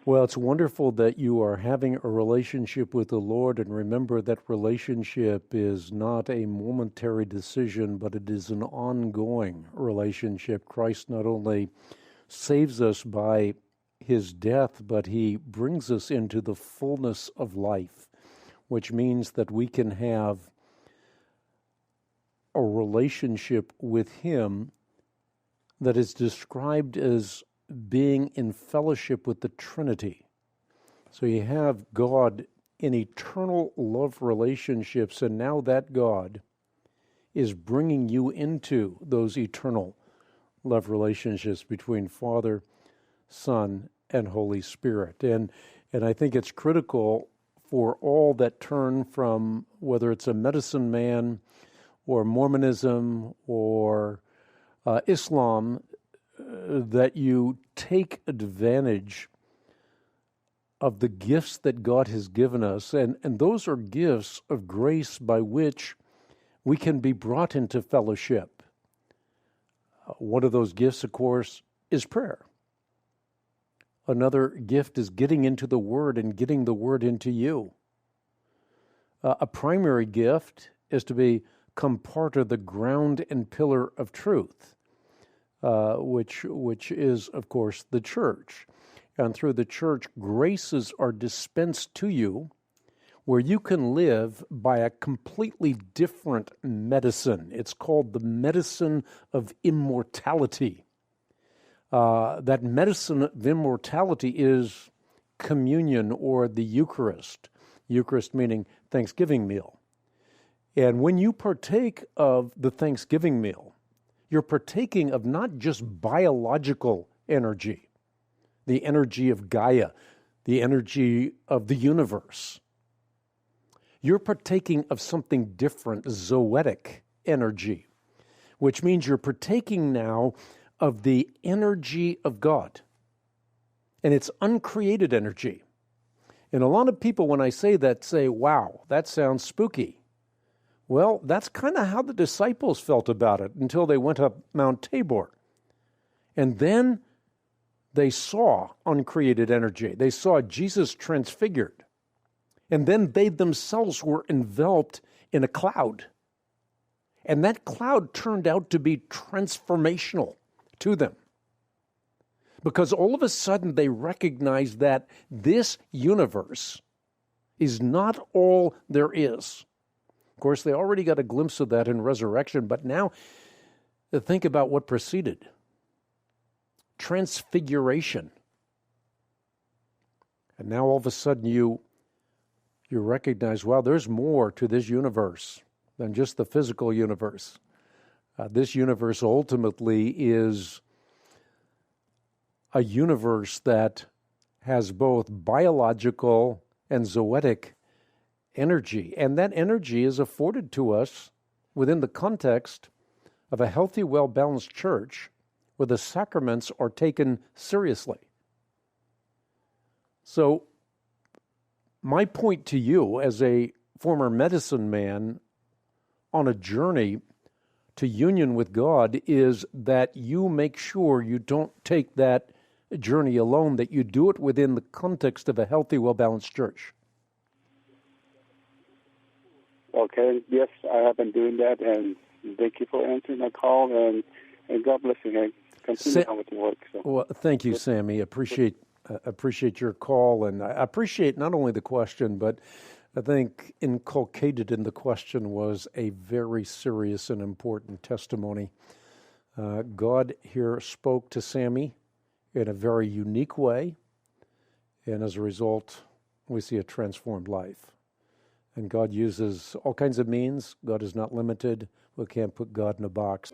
Well, it's wonderful that you are having a relationship with the Lord, and remember that relationship is not a momentary decision, but it is an ongoing relationship. Christ not only saves us by his death, but he brings us into the fullness of life, which means that we can have a relationship with him that is described as being in fellowship with the Trinity. So you have God in eternal love relationships, and now that God is bringing you into those eternal love relationships between Father, Son, and Holy Spirit. And I think it's critical for all that turn from, whether it's a medicine man or Mormonism or Islam, that you take advantage of the gifts that God has given us. And those are gifts of grace by which we can be brought into fellowship. One of those gifts, of course, is prayer. Another gift is getting into the Word and getting the Word into you. A primary gift is to become part of the ground and pillar of truth, which is, of course, the church. And through the church, graces are dispensed to you where you can live by a completely different medicine. It's called the Medicine of Immortality. That Medicine of Immortality is communion or the Eucharist. Eucharist meaning Thanksgiving meal. And when you partake of the Thanksgiving meal, you're partaking of not just biological energy, the energy of Gaia, the energy of the universe. You're partaking of something different, zoetic energy, which means you're partaking now of the energy of God. And it's uncreated energy. And a lot of people, when I say that, say, wow, that sounds spooky. Well, that's kind of how the disciples felt about it until they went up Mount Tabor. And then they saw uncreated energy. They saw Jesus transfigured. And then they themselves were enveloped in a cloud. And that cloud turned out to be transformational to them. Because all of a sudden they recognized that this universe is not all there is. Of course, they already got a glimpse of that in resurrection, but now think about what preceded. Transfiguration. And now all of a sudden you recognize, wow, there's more to this universe than just the physical universe. This universe ultimately is a universe that has both biological and zoetic energy. And that energy is afforded to us within the context of a healthy, well-balanced church where the sacraments are taken seriously. So my point to you as a former medicine man on a journey to union with God is that you make sure you don't take that journey alone, that you do it within the context of a healthy, well-balanced church. Okay, yes, I have been doing that, and thank you for answering my call, and God bless you, and continue on with your work. So. Well, thank you, Sammy. Appreciate your call, and I appreciate not only the question, but I think inculcated in the question was a very serious and important testimony. God here spoke to Sammy in a very unique way, and as a result, we see a transformed life. And God uses all kinds of means. God is not limited. We can't put God in a box.